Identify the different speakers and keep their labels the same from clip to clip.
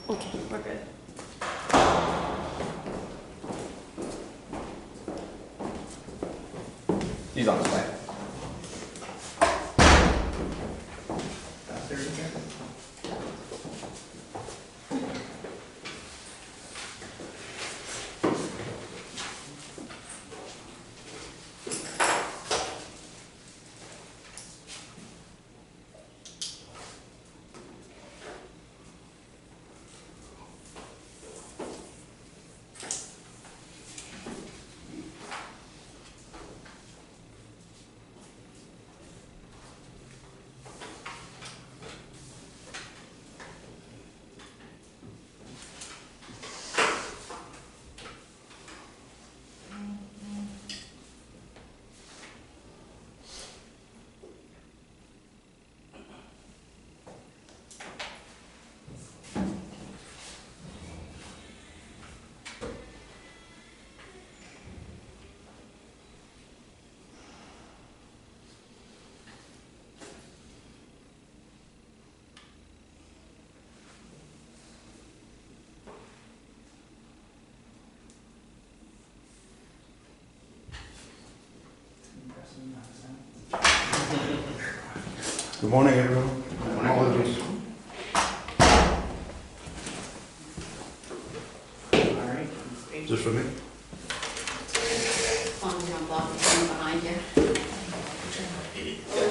Speaker 1: Okay, we're good.
Speaker 2: He's on his way.
Speaker 3: Good morning, everyone. Apologies.
Speaker 2: Alright.
Speaker 3: Just for me?
Speaker 1: As long as you don't block the phone behind you.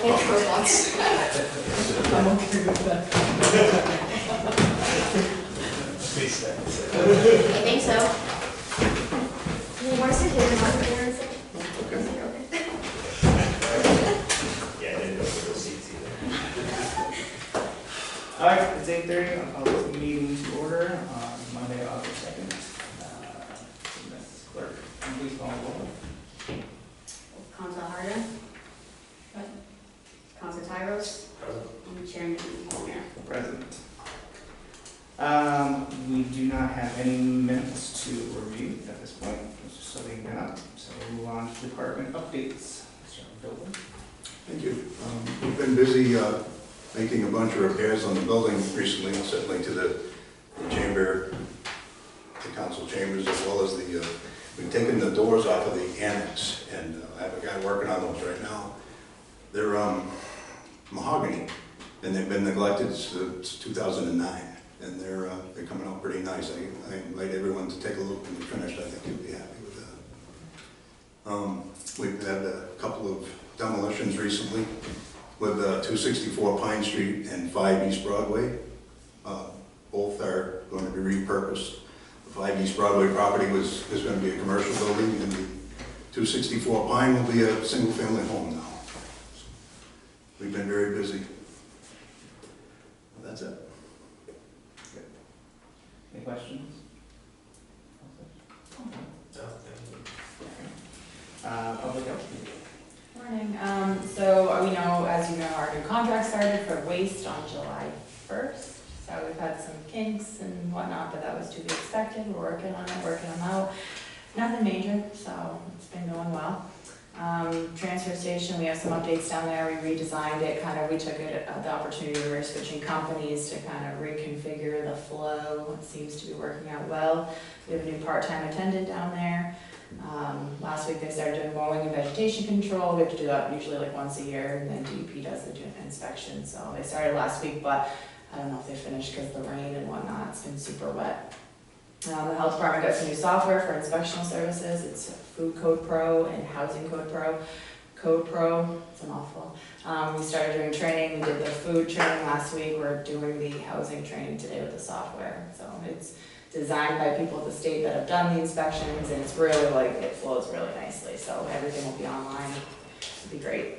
Speaker 1: Thanks for once.
Speaker 4: I'm okay with that.
Speaker 1: I think so. You want to sit here and talk to her and say?
Speaker 3: Okay.
Speaker 5: Yeah, I didn't know for those seats either.
Speaker 2: Alright, it's 8:30. I'll call this meeting to order on Monday, August 2nd. Ms. Clerk, please call the roll.
Speaker 1: Council Harder. Council Tyros. And Chairman Gardner.
Speaker 2: Present. We do not have any minutes to review at this point, just setting that up. So we'll move on to department updates. Mr. Philbin.
Speaker 3: Thank you. We've been busy making a bunch of repairs on the building recently, certainly to the chamber, the council chambers, as well as the, we've taken the doors off of the annex, and I have a guy working on those right now. They're mahogany, and they've been neglected since 2009, and they're coming out pretty nice. I invite everyone to take a look when they're finished. I think you'll be happy with that. We've had a couple of demolitions recently with 264 Pine Street and 5 East Broadway. Both are going to be repurposed. The 5 East Broadway property is going to be a commercial building, and the 264 Pine will be a single-family home now. We've been very busy. That's it.
Speaker 2: Any questions? Public health.
Speaker 4: Morning. So we know, as you know, our new contract started for waste on July 1st. So we've had some kinks and whatnot, but that was to be expected. We're working on it, working them out. Nothing major, so it's been going well. Transfer station, we have some updates down there. We redesigned it, we took it the opportunity we were switching companies to kind of reconfigure the flow. It seems to be working out well. We have a new part-time attendant down there. Last week they started doing mowing and vegetation control. We have to do that usually like once a year, and then DEP does the inspection. So they started last week, but I don't know if they finished because of the rain and whatnot. It's been super wet. The health department got some new software for inspectional services. It's Food Code Pro and Housing Code Pro. Code Pro, it's a mouthful. We started doing training. We did the food training last week. We're doing the housing training today with the software. So it's designed by people at the state that have done the inspections, and it's really it flows really nicely. So everything will be online. It'll be great.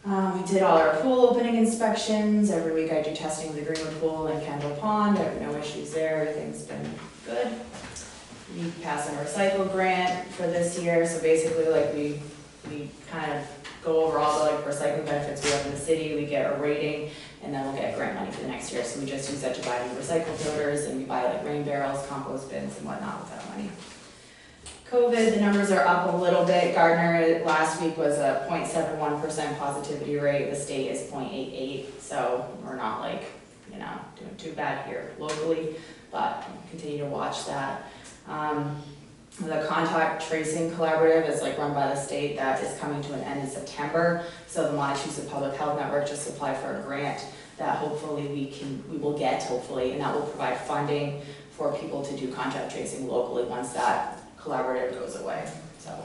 Speaker 4: We did all our pool opening inspections. Every week I do testing of the Greenwood Pool and Kendall Pond. I have no issues there. Everything's been good. We passed a recycle grant for this year. So basically we kind of go over all the recycling benefits we have in the city. We get a rating, and then we'll get grant money for the next year. So we just use that to buy new recycle filters, and we buy rain barrels, compost bins, and whatnot with that money. COVID, the numbers are up a little bit. Gardner last week was a 0.71% positivity rate. The state is 0.88, so we're not doing too bad here locally, but continue to watch that. The contact tracing collaborative is run by the state, that is coming to an end in September. So the Montezuma Public Health Network just applied for a grant that hopefully we will get, and that will provide funding for people to do contact tracing locally once that collaborative goes away. So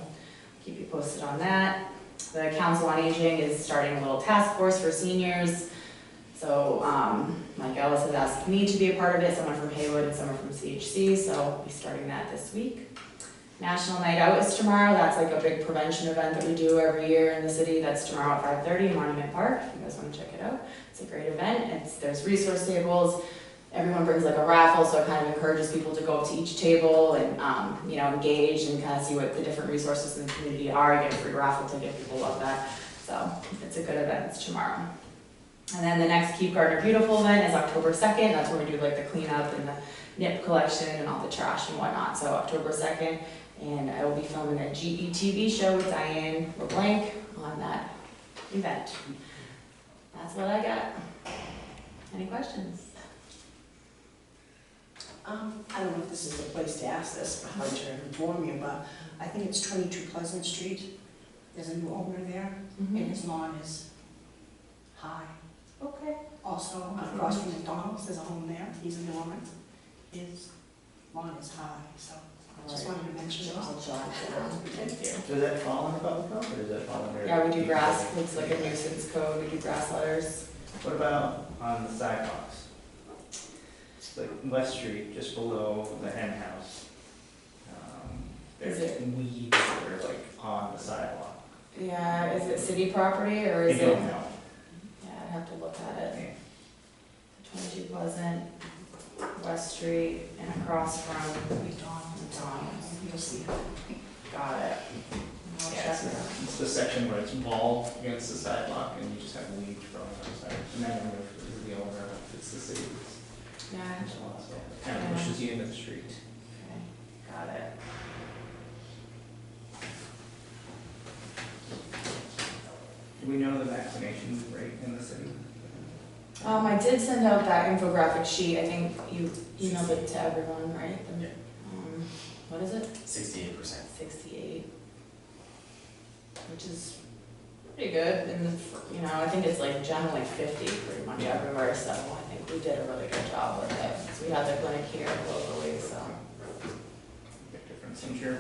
Speaker 4: keep you posted on that. The Council on Aging is starting a little task force for seniors. So Mike Ellis has asked me to be a part of it, someone from Haywood and someone from CHC, so we'll be starting that this week. National Night Out is tomorrow. That's a big prevention event that we do every year in the city. That's tomorrow at 5:30 in Monument Park, if you guys want to check it out. It's a great event. There's resource tables. Everyone brings a raffle, so it kind of encourages people to go up to each table and engage and kind of see what the different resources in the community are. You get a free raffle ticket, people love that. So it's a good event. It's tomorrow. And then the next Keep Gardner Beautiful event is October 2nd. That's when we do the cleanup and the nip collection and all the trash and whatnot. So October 2nd, and I will be filming a GETV show with Diane LeBlanc on that event. That's what I got. Any questions?
Speaker 6: I don't know if this is the place to ask this, but Hunter informed me about, I think it's 22 Pleasant Street. There's a new owner there, and his lawn is high.
Speaker 4: Okay.
Speaker 6: Also, across from McDonald's, there's a home there, he's a new owner. His lawn is high, so I just wanted to mention it.
Speaker 4: I'll jot it down. Thank you.
Speaker 2: Does that fall under public health, or does that fall under?
Speaker 4: Yeah, we do grass, it's a nuisance code, we do grass letters.
Speaker 2: What about on the sidewalks? It's West Street, just below the hen house.
Speaker 4: Is
Speaker 2: There's weeds that are on the sidewalk.
Speaker 4: Yeah, is it city property or is
Speaker 2: You
Speaker 4: it?
Speaker 2: don't know.
Speaker 4: Yeah, I'd have to look at it.
Speaker 2: Yeah.
Speaker 4: 22 Pleasant, West Street, and across from
Speaker 6: McDonald's, you'll see it.
Speaker 4: Got it. I'll
Speaker 2: Yeah,
Speaker 4: check it out.
Speaker 2: it's the section where it's walled against the sidewalk and you just have weeds growing on the side. And then if the owner, if it's the city,
Speaker 4: Yeah,
Speaker 2: it's kind of pushes you into the street.
Speaker 4: okay, got it.
Speaker 2: Do we know the vaccination rate in the city?
Speaker 4: I did send out that infographic sheet, I think you emailed it to everyone, right?
Speaker 5: Yeah.
Speaker 4: What is it?
Speaker 5: 68%.
Speaker 4: 68. Which is pretty good, and I think it's generally 50 pretty much everywhere, so I think we did a really good job with it. So we had the clinic here locally, so.
Speaker 2: Big difference, I'm sure.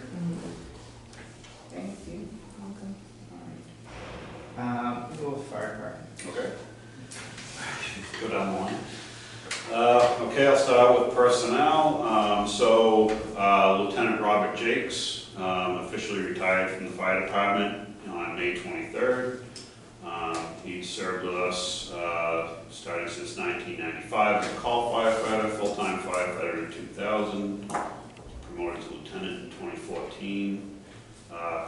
Speaker 4: Thank you. Welcome.
Speaker 2: All right. We'll go with fire department.
Speaker 7: Okay. Go down the line. Okay, I'll start out with personnel. Lieutenant Robert Jakes officially retired from the fire department on May 23rd. He served with us starting since 1995 as a call firefighter, full-time firefighter in 2000, promoted to lieutenant in 2014.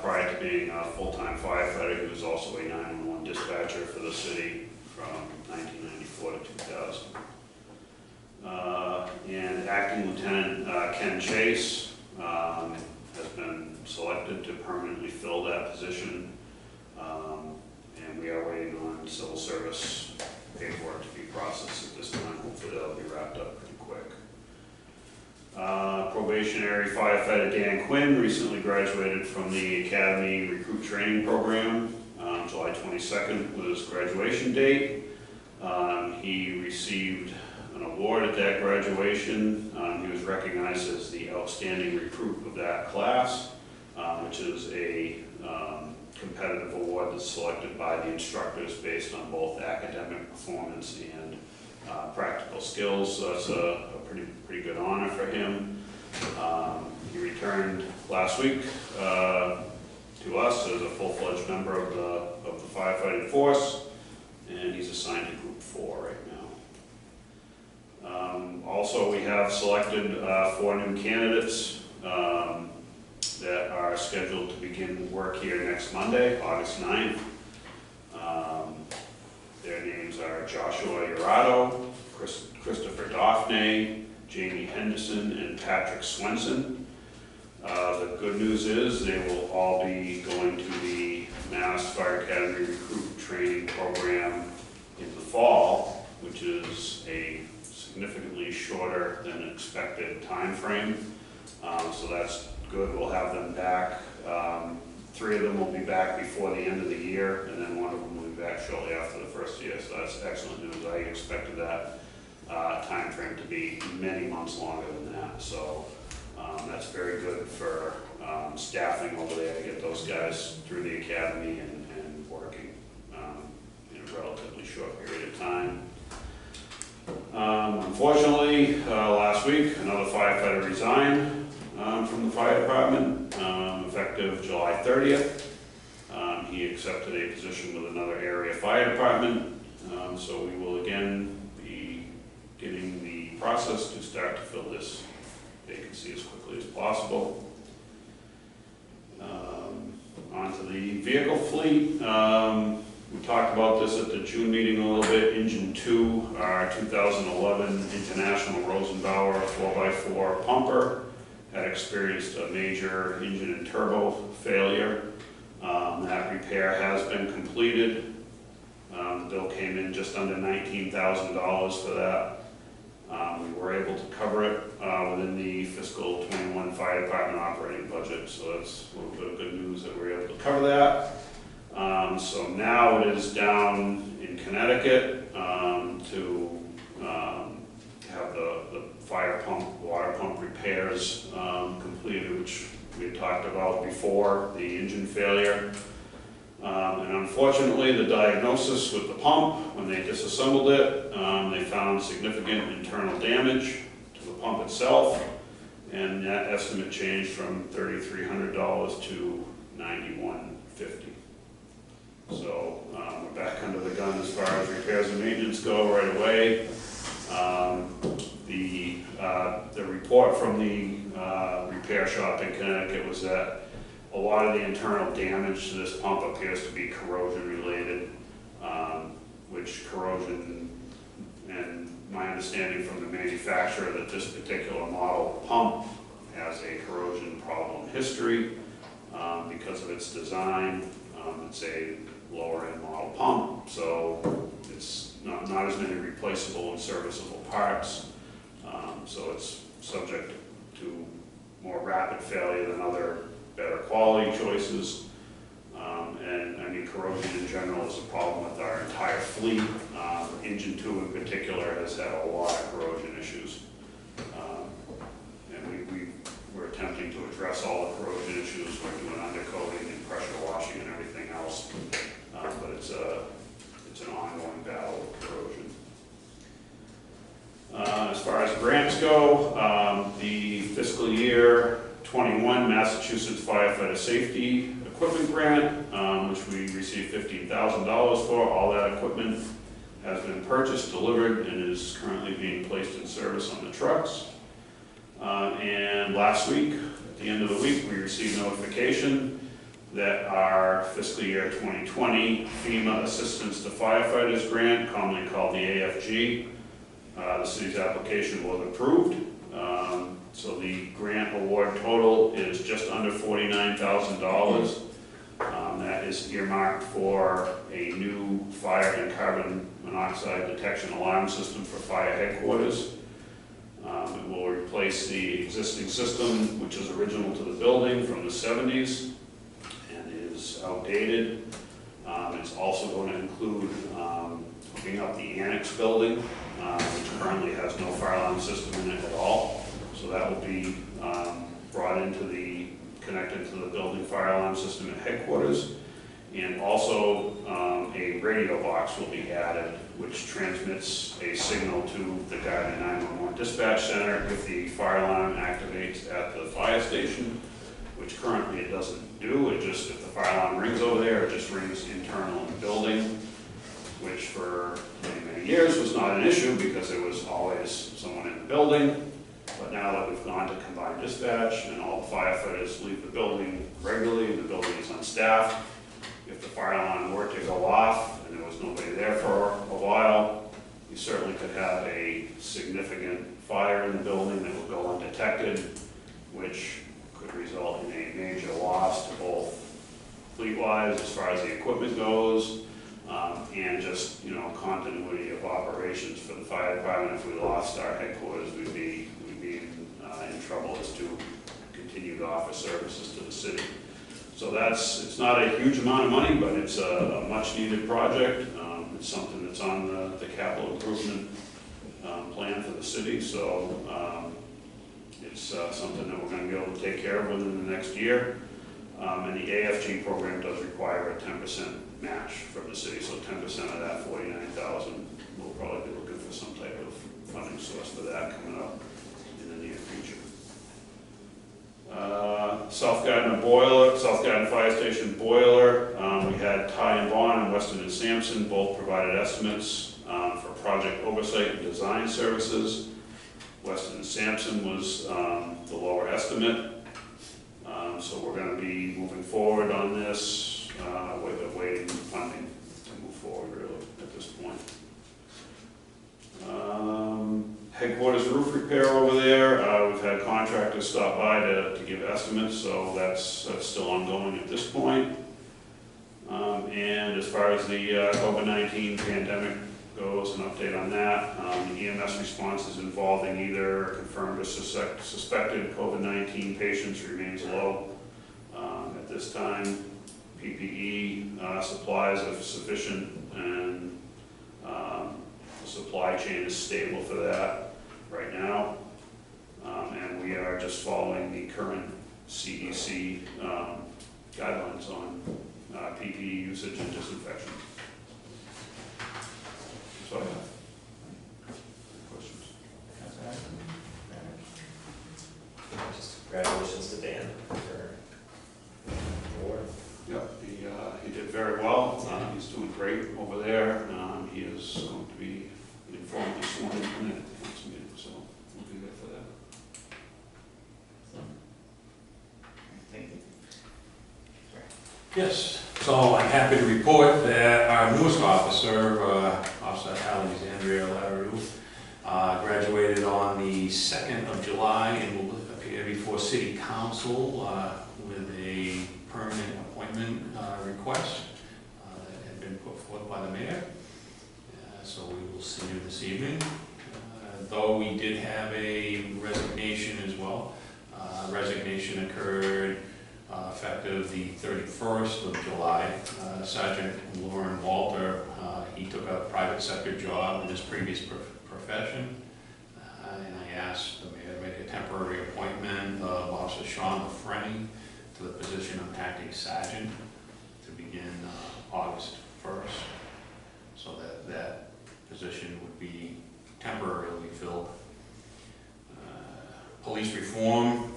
Speaker 7: Prior to being a full-time firefighter, he was also a 911 dispatcher for the city from 1994 to 2000. And acting Lieutenant Ken Chase has been selected to permanently fill that position. And we are waiting on civil service paperwork to be processed at this time. Hopefully that'll be wrapped up pretty quick. Probationary firefighter Dan Quinn recently graduated from the Academy Recruit Training Program. July 22nd was his graduation date. He received an award at that graduation. He was recognized as the outstanding recruit of that class, which is a competitive award that's selected by the instructors based on both academic performance and practical skills. So that's a pretty good honor for him. He returned last week to us as a full-fledged member of the firefighting force, and he's assigned to Group 4 right now. Also, we have selected 4 new candidates that are scheduled to begin work here next Monday, August 9th. Their names are Joshua Urado, Christopher Daphne, Jamie Henderson, and Patrick Swenson. The good news is they will all be going to the Mass Fire Academy Recruit Training Program in the fall. which is a significantly shorter than expected time frame. So that's good. We'll have them back. 3 of them will be back before the end of the year, and then 1 of them will be back shortly after the first year. So that's excellent news. I expected that time frame to be many months longer than that. So that's very good for staffing over there to get those guys through the academy and working in a relatively short period of time. Unfortunately, last week, another firefighter resigned from the fire department, effective July 30th. He accepted a position with another area fire department, so we will again be getting the process to start to fill this vacancy as quickly as possible. Onto the vehicle fleet. We talked about this at the June meeting a little bit. Engine 2, our 2011 International Rosenbauer 4x4 pumper, had experienced a major engine and turbo failure. That repair has been completed. The bill came in just under $19,000 for that. We were able to cover it within the fiscal 21 fire department operating budget, so that's a little bit of good news that we were able to cover that. So now it is down in Connecticut to have the fire pump, water pump repairs completed, which we had talked about before, the engine failure. And unfortunately, the diagnosis with the pump, when they disassembled it, they found significant internal damage to the pump itself, and that estimate changed from $3,300 to $9,150. So we're back under the gun as far as repairs and maintenance go right away. The report from the repair shop in Connecticut was that a lot of the internal damage to this pump appears to be corrosion related, which corrosion, and my understanding from the manufacturer that this particular model pump has a corrosion problem history because of its design. It's a lower end model pump, so it's not as many replaceable and serviceable parts, so it's subject to more rapid failure than other better quality choices. And I mean, corrosion in general is a problem with our entire fleet. Engine 2 in particular has had a lot of corrosion issues. And we're attempting to address all the corrosion issues. We're doing undercoating and pressure washing and everything else. But it's an ongoing battle with corrosion. As far as grants go, the fiscal year 21 Massachusetts Firefighter Safety Equipment Grant, which we received $15,000 for. All that equipment has been purchased, delivered, and is currently being placed in service on the trucks. And last week, at the end of the week, we received notification that our fiscal year 2020 FEMA Assistance to Firefighters Grant, commonly called the AFG, the city's application was approved. So the grant award total is just under $49,000. That is earmarked for a new fire and carbon monoxide detection alarm system for fire headquarters. It will replace the existing system, which is original to the building from the 70s and is outdated. It's also going to include hooking up the annex building, which currently has no fire alarm system in it at all. So that will be brought into connected to the building fire alarm system at headquarters. And also a radio box will be added, which transmits a signal to the Gardner 911 dispatch center if the fire alarm activates at the fire station, which currently it doesn't do. It just, if the fire alarm rings over there, it just rings internal in the building, which for many, many years was not an issue because there was always someone in the building. But now that we've gone to combined dispatch and all the firefighters leave the building regularly and the building is unstaffed, if the fire alarm were to go off and there was nobody there for a while, you certainly could have a significant fire in the building that would go undetected, which could result in a major loss to both fleet-wise as far as the equipment goes, and just, continuity of operations for the fire department. If we lost our headquarters, we'd be in trouble as to continue to offer services to the city. So it's not a huge amount of money, but it's a much needed project. It's something that's on the capital improvement plan for the city, so it's something that we're going to be able to take care of within the next year. And the AFG program does require a 10% match from the city, so 10% of that $49,000, we'll probably be looking for some type of funding source for that coming up in the near future. South Gardner Fire Station boiler, we had Ty and Vaughn and Weston and Sampson both provided estimates for project oversight and design services. Weston and Sampson was the lower estimate. So we're going to be moving forward on this with awaiting funding to move forward really at this point. Headquarters roof repair over there. We've had contractors stop by to give estimates, so that's still ongoing at this point. And as far as the COVID-19 pandemic goes, an update on that. The EMS responses involving either confirmed or suspected COVID-19 patients remains low at this time. PPE supplies are sufficient, and the supply chain is stable for that right now. And we are just following the current CDC guidelines on PPE usage and disinfection. So I have questions.
Speaker 5: Just congratulations to Dan for the award.
Speaker 7: Yep, he did very well. He's doing great over there. He is going to be informally sworn in at the next meeting, so we'll be there for that.
Speaker 2: Thank you.
Speaker 8: Yes, so I'm happy to report that our newest officer, Officer Alexandria Larue, graduated on the 2nd of July and will appear before City Council with a permanent appointment request that had been put forth by the mayor. So we will see you this evening. Though we did have a resignation as well. Resignation occurred effective the 31st of July. Sergeant Lauren Walter, he took a private sector job in his previous profession. And I asked the mayor to make a temporary appointment of Officer Sean LaFrenny to the position of acting sergeant to begin August 1st. So that position would be temporarily filled. Police reform,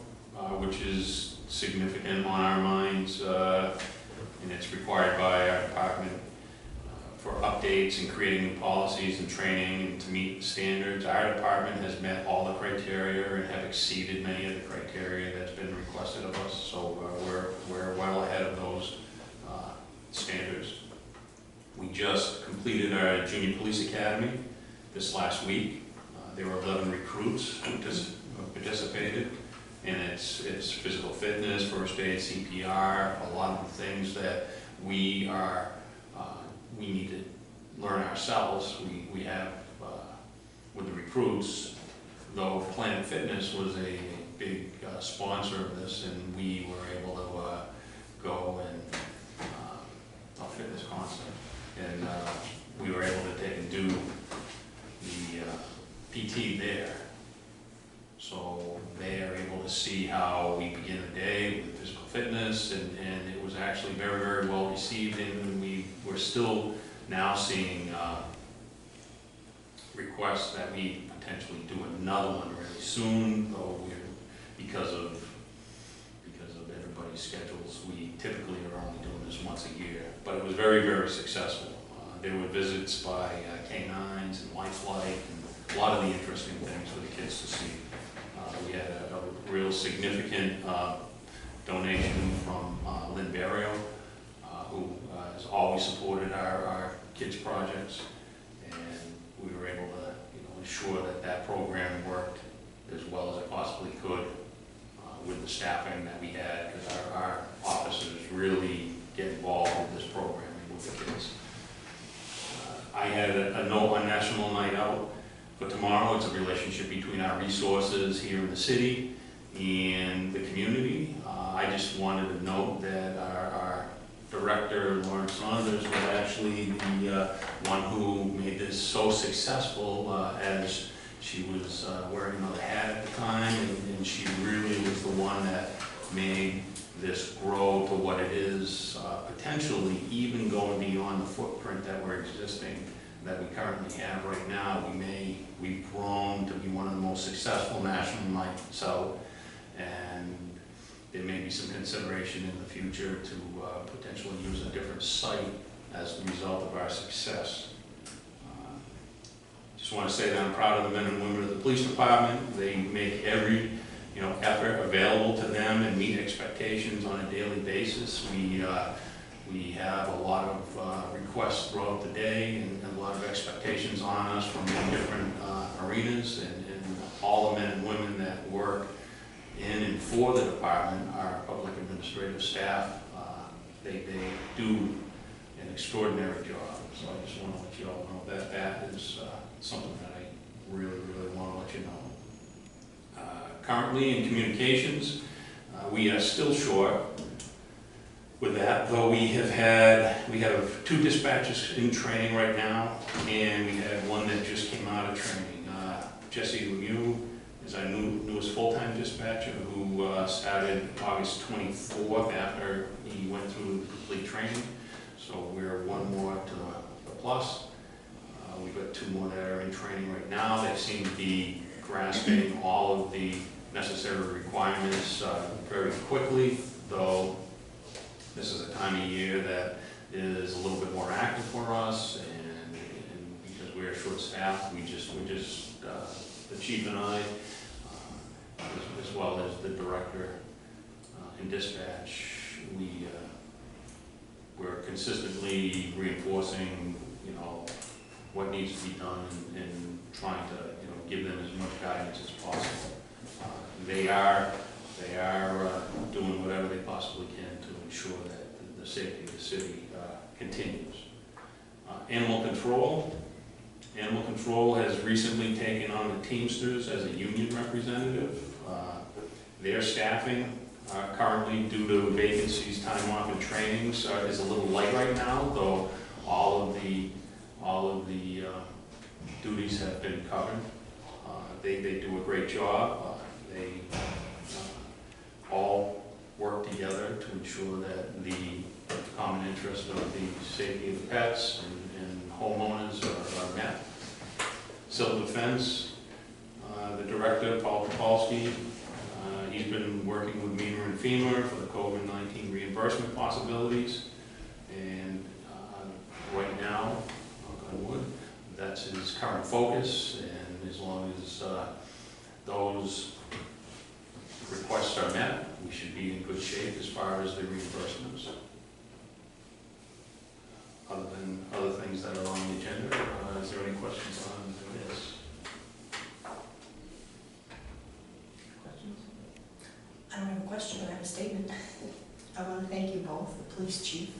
Speaker 8: which is significant on our minds, and it's required by our department for updates and creating new policies and training and to meet standards. Our department has met all the criteria and have exceeded many of the criteria that's been requested of us, so we're well ahead of those standards. We just completed our Junior Police Academy this last week. There were 11 recruits who participated. And it's physical fitness, first aid, CPR, a lot of the things that we need to learn ourselves. We have, with the recruits, though Planet Fitness was a big sponsor of this, and we were able to go and a fitness concept. And we were able to take and do the PT there. So they are able to see how we begin the day with physical fitness, and it was actually very, very well received, and we're still now seeing requests that we potentially do another one really soon, though because of everybody's schedules, we typically are only doing this once a year, but it was very, very successful. There were visits by canines and Lifelike, and a lot of the interesting things for the kids to see. We had a real significant donation from Lynn Barrio, who has always supported our kids' projects, and we were able to ensure that program worked as well as it possibly could with the staffing that we had, because our officers really get involved with this program and with the kids. for tomorrow. It's a relationship between our resources here in the city and the community. I just wanted to note that our director, Lauren Saunders, was actually the one who made this so successful as she was wearing another hat at the time, and she really was the one that made this grow to what it is, potentially even going beyond the footprint that we're existing, that we currently have right now. We've grown to be one of the most successful national nights out, and there may be some consideration in the future to potentially use a different site as the result of our success. Just want to say that I'm proud of the men and women of the police department. They make every effort available to them and meet expectations on a daily basis. We have a lot of requests throughout the day and a lot of expectations on us from different arenas, and all the men and women that work in and for the department, our public administrative staff, they do an extraordinary job. So I just want to let you all know that that is something that I really, really want to let you know. Currently in communications, we are still short with that, though we have 2 dispatchers in training right now, and we had one that just came out of training. Jesse Lemieux is our newest full-time dispatcher, who started August 24th after he went through complete training. So we're one more to the plus. We've got 2 more that are in training right now. They seem to be grasping all of the necessary requirements very quickly, though this is a time of year that is a little bit more active for us, and because we're short-staffed, we're just the chief and I, as well as the director in dispatch, we're consistently reinforcing, what needs to be done, and trying to, give them as much guidance as possible. They are doing whatever they possibly can to ensure that the safety of the city continues. Animal control. Animal control has recently taken on the Teamsters as a union representative. Their staffing currently, due to vacancies, time off, and trainings, is a little light right now, though all of the duties have been covered. They do a great job. They all work together to ensure that the common interest of the safety of the pets and homeowners are met. Civil defense, the director, Paul Topolsky, he's been working with MENA and Fema for the COVID-19 reimbursement possibilities, and right now, knock on wood, that's his current focus, and as long as those requests are met, we should be in good shape as far as the reimbursements. Other things that are on the agenda, is there any questions on this? Questions?
Speaker 6: I don't have a question, but I have a statement. I want to thank you both, the police chief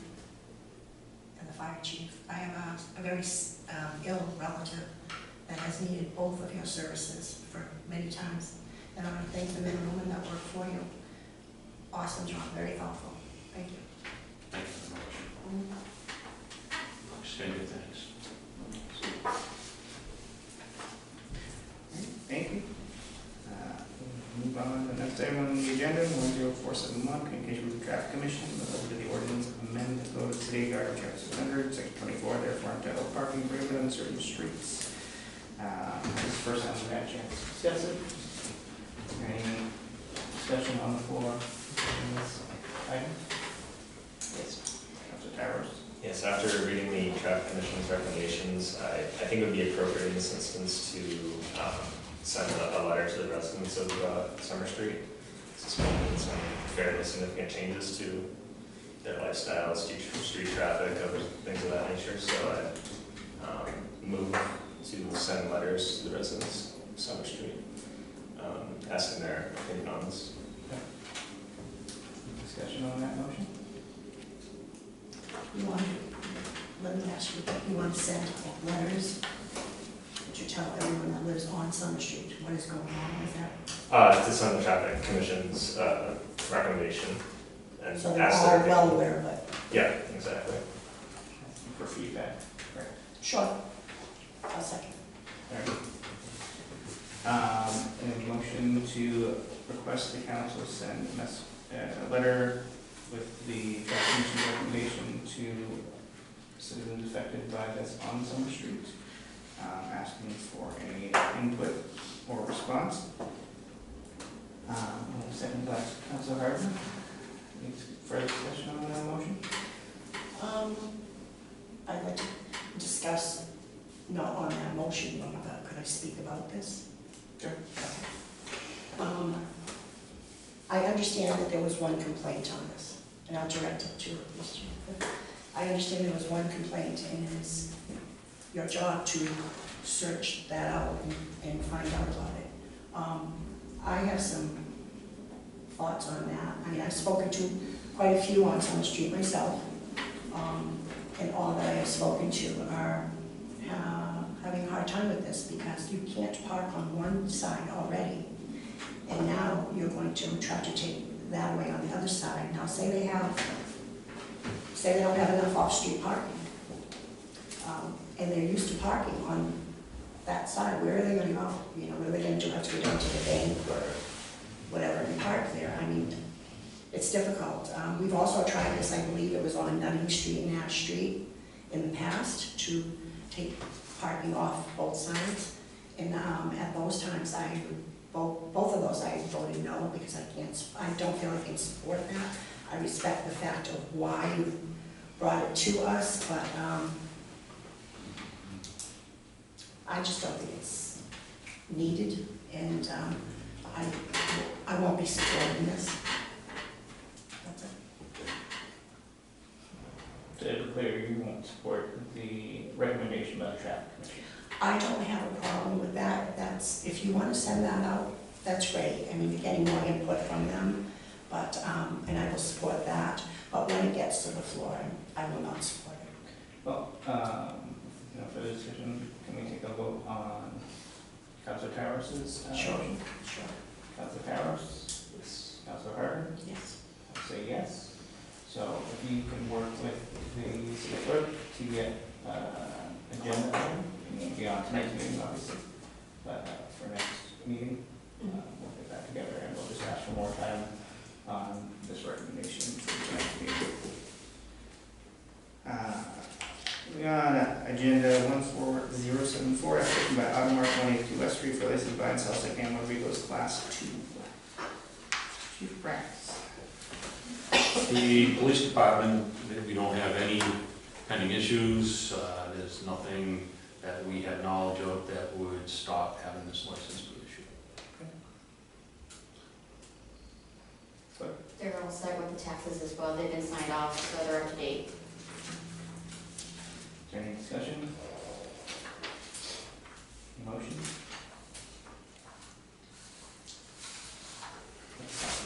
Speaker 6: and the fire chief. I have a very ill relative that has needed both of your services for many times. And I want to thank the men and women that work for you. Awesome job, very thoughtful. Thank you.
Speaker 8: Thank you very much. Extend your thanks.
Speaker 2: Thank you. Move on to the next item on the agenda, 10471, communication with the traffic commission, over to the ordinance amend the code of the city of Gardner, chapter 600, section 24, therefore entitled parking prohibited on certain streets. This is the first time we've had a chance to discuss it. Is there any discussion on the floor on this item? Yes. Councilor Towers.
Speaker 5: Yes, after reading the traffic commission's recommendations, I think it would be appropriate in this instance to send a letter to the residents of Summer Street, suspending some fairly significant changes to their lifestyle, street traffic, other things of that nature. So I move to send letters to the residents of Summer Street, asking their opinion on this.
Speaker 2: Discussion on that motion?
Speaker 6: Let me ask you, you want to send letters, tell everyone that lives on Summer Street what is going on with that?
Speaker 5: To send the traffic commission's, recommendation and
Speaker 6: So they're
Speaker 5: ask
Speaker 6: all
Speaker 5: their.
Speaker 6: well aware of it.
Speaker 5: Yeah, exactly.
Speaker 2: For feedback. Right.
Speaker 6: Sure. I'll second.
Speaker 2: A motion to request the council send a letter with the traffic commission's recommendation to citizens affected by this on Summer Street, asking for any input or response. Second by Councilor Gardner. Any further discussion on that motion?
Speaker 6: I'd like to discuss, not on that motion, but could I speak about this?
Speaker 2: Sure.
Speaker 6: I understand that there was one complaint on this, and I'll direct it to Mr. I understand there was one complaint, and it's your job to search that out and find out about it. I have some thoughts on that. I mean, I've spoken to quite a few on Summer Street myself, and all that I have spoken to are having a hard time with this, because you can't park on one side already, and now you're going to try to take that away on the other side. Now, say they don't have enough off-street parking, and they're used to parking on that side. Where are they going to go? You know, what are they going to do? Have to go down to the bank or whatever and park there? I mean, it's difficult. We've also tried this, I believe it was on Nutting Street and Nash Street in the past, to take parking off both sides. And at those times, both of those I voted no, because I don't feel I can support that. I respect the fact of why you brought it to us, but I just don't think it's needed, and I won't be supporting this. That's it.
Speaker 2: To be clear, you won't support the recommendation by the traffic commission.
Speaker 6: I don't have a problem with that. If you want to send that out, that's great. I mean, you're getting more input from them, but, and I will support that. But when it gets to the floor, I will not support it.
Speaker 2: Well, for the decision, can we take a vote on Councilor Towers'
Speaker 6: Sure.
Speaker 2: motion?
Speaker 6: Sure.
Speaker 2: Councilor Towers? Yes. Councilor Harder?
Speaker 6: Yes.
Speaker 2: I'll say yes. So if you can work with the city clerk to get agenda item, it won't be on tonight's meeting, obviously, but for next meeting, we'll get that together, and we'll just ask for more time on this recommendation for the next meeting. We on agenda 14074, application by Automark 182 West Street for license buy and sell second-hand motor vehicles class 2. Chief Brass.
Speaker 8: The police department, we don't have any pending issues. There's nothing that we have knowledge of that would stop having this license be issued.
Speaker 1: They're all set with the taxes as well. They've been signed off, so they're up to date.
Speaker 2: Is there any discussion? Motion?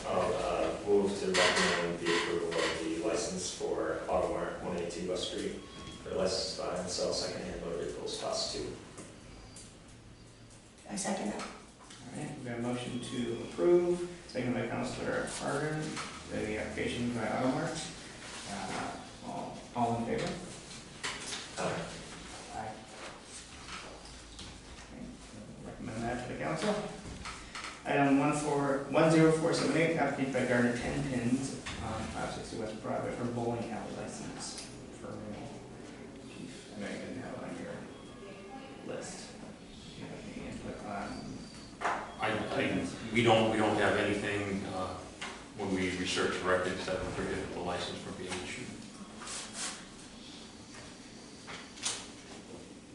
Speaker 5: I'll move to recommend the approval of the license for Automark 182 West Street for license buy and sell second-hand motor vehicles class 2.
Speaker 6: I second that.
Speaker 2: All right, we've got a motion to approve, seconded by Councilor Harder, the application by Automark. All in favor? Aye. Okay, recommend that to the council. Item 10478, application by Gardner 10 pins on 560 West Broadway for bowling alley license for renewal. Chief, I know you didn't have it on your list. Do you have any input on?
Speaker 8: We don't have anything, when we research records that would prohibit the license from being issued.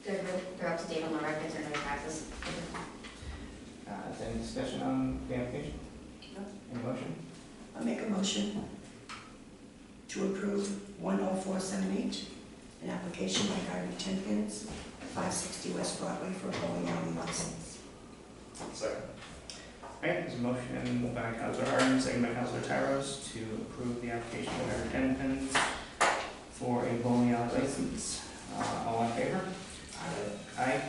Speaker 1: They're up to date on the records or no taxes.
Speaker 2: Is there any discussion on the application?
Speaker 6: No.
Speaker 2: Any motion?
Speaker 6: I'll make a motion to approve 10478, an application by Gardner 10 pins, 560 West Broadway for a bowling alley license.
Speaker 5: Second.
Speaker 2: All right, there's a motion by Councilor Harden, second by Councilor Tyros to approve the application by Gardner 10 pins for a bowling alley license. All in favor? Aye.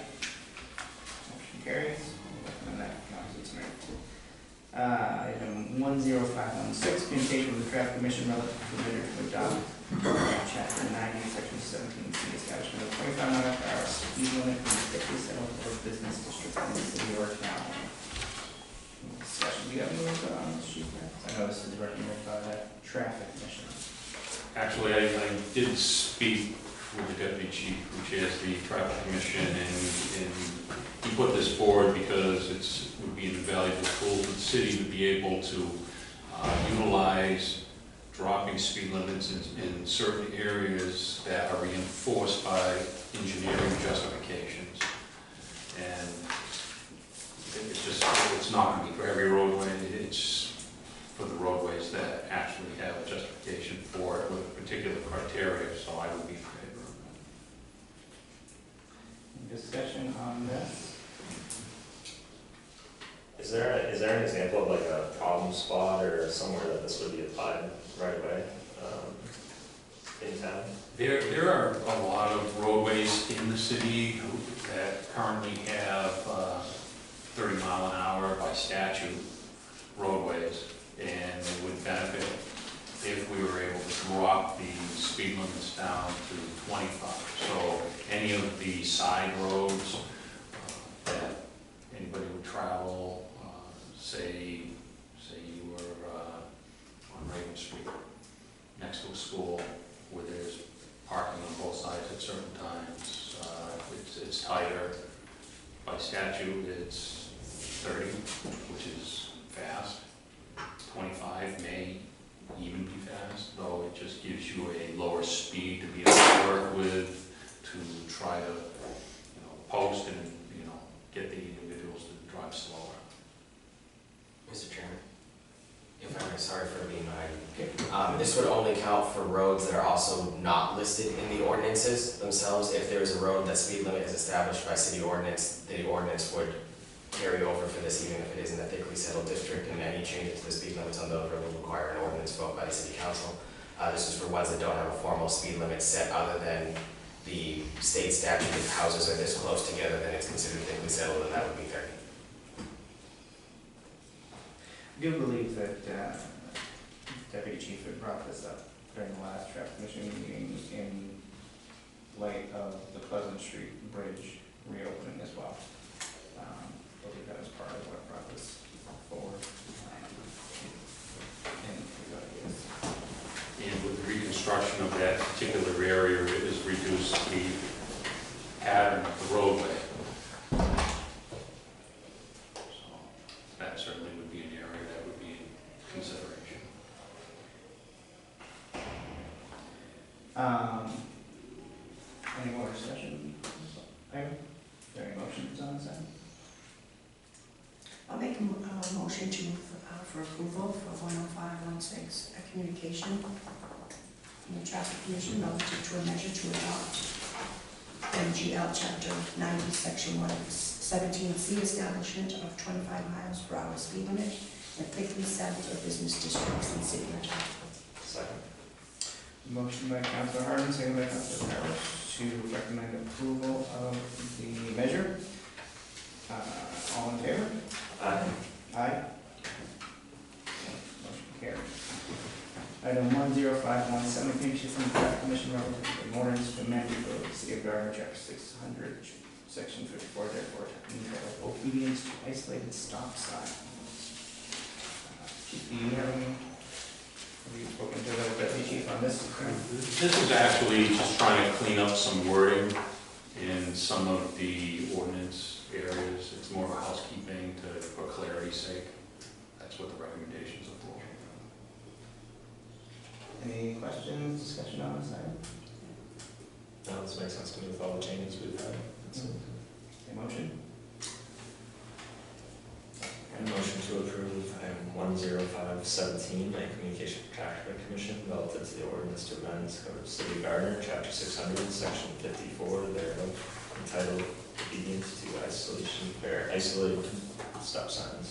Speaker 2: Item 10516, communication with the traffic commission relative to the measure to adopt chapter 90, section 17C, establishment of 25 mile per hour speed limit in thickly settled or business district in the city or town. Discussion, do you have any input on this sheet? I know this is recommended by the traffic commission.
Speaker 8: Actually, I did speak with the deputy chief, who chairs the traffic commission, and he put this forward because it would be an invaluable tool for the city to be able to utilize dropping speed limits in certain areas that are reinforced by engineering justifications. And it's not going to be for every roadway, it's for the roadways that actually have a justification for it with a particular criteria, so I would be in favor of that.
Speaker 2: Discussion on this?
Speaker 5: Is there an example of like a problem spot or somewhere that this would be applied right away in town?
Speaker 8: There are a lot of roadways in the city that currently have 30 mile an hour by statute roadways, and it would benefit if we were able to drop the speed limits down to 25. So any of the side roads that anybody would travel, say you were on Raven Street next to a school where there's parking on both sides at certain times, it's tighter. By statute, it's 30, which is fast. 25 may even be fast, though it just gives you a lower speed to be able to work with, to try to, post and, get the individuals to drive slower.
Speaker 9: Mr. Chairman, if I may, sorry for being behind. This would only count for roads that are also not listed in the ordinances themselves. If there is a road that speed limit is established by city ordinance, the ordinance would carry over for this even if it is in a thickly settled district, and any changes to the speed limits on those roads will require an ordinance vote by the city council. This is for ones that don't have a formal speed limit set other than the state statute. If houses are this close together, then it's considered thickly settled, and that would be 30.
Speaker 2: I do believe that Deputy Chief had brought this up during the last traffic commission meeting in light of the Pleasant Street Bridge reopening as well. I believe that was part of what brought this forward.
Speaker 8: And with the reconstruction of that particular area, it has reduced the pattern of the roadway. So that certainly would be an area that would be in consideration.
Speaker 2: Any more discussion? Item? Are there any motions on this item?
Speaker 6: I'll make a motion for approval for 10516, a communication from the traffic commission relative to a measure to adopt MGL chapter 90, section 117C, establishment of 25 miles per hour speed limit in thickly settled or business districts in city or town.
Speaker 5: Second.
Speaker 2: Motion by Councilor Harden, second by Councilor Parrish to recommend approval of the measure. All in favor?
Speaker 5: Aye.
Speaker 2: Aye. Motion carried. Item 10517, communication from the traffic commission relative to the ordinance to amend the code of the city of Gardner, chapter 600, section 54, therefore entitled obedience to isolated stop signs. Chief, do you have any? Have you spoken to the deputy chief on this?
Speaker 8: This is actually just trying to clean up some wording in some of the ordinance areas. It's more of a housekeeping for clarity's sake. That's what the recommendations are for.
Speaker 2: Any questions, discussion on this item?
Speaker 5: No, this makes sense to me with all the changes we've had.
Speaker 2: A motion?
Speaker 5: And motion to approve item 10517, a communication from traffic commission relative to the ordinance to amend the code of city of Gardner, chapter 600, section 54, thereof, entitled obedience to isolated stop signs.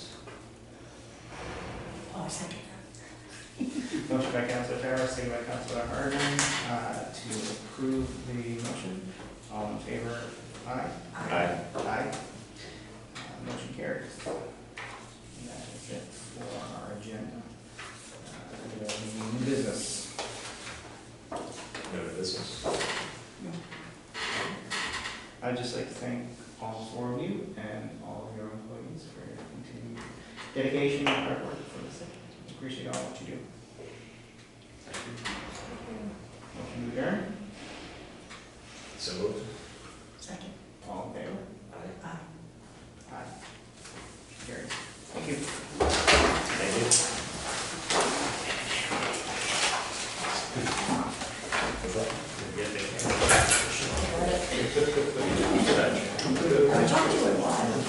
Speaker 6: Oh, I second that.
Speaker 2: Motion by Councilor Farrar, second by Councilor Harden, to approve the motion. All in favor? Aye.
Speaker 5: Aye.
Speaker 2: Aye. Motion carries. And that is it for I'd just like to thank all four of you and all of your employees for your continued dedication and hard work for the city. Appreciate all what you do. Motion to adjourn.
Speaker 5: So moved.
Speaker 6: Second.
Speaker 2: All in favor?
Speaker 5: Aye.
Speaker 6: Aye.
Speaker 2: Aye. Carries. Thank you.
Speaker 5: Thank you.
Speaker 6: I talked to you in a while.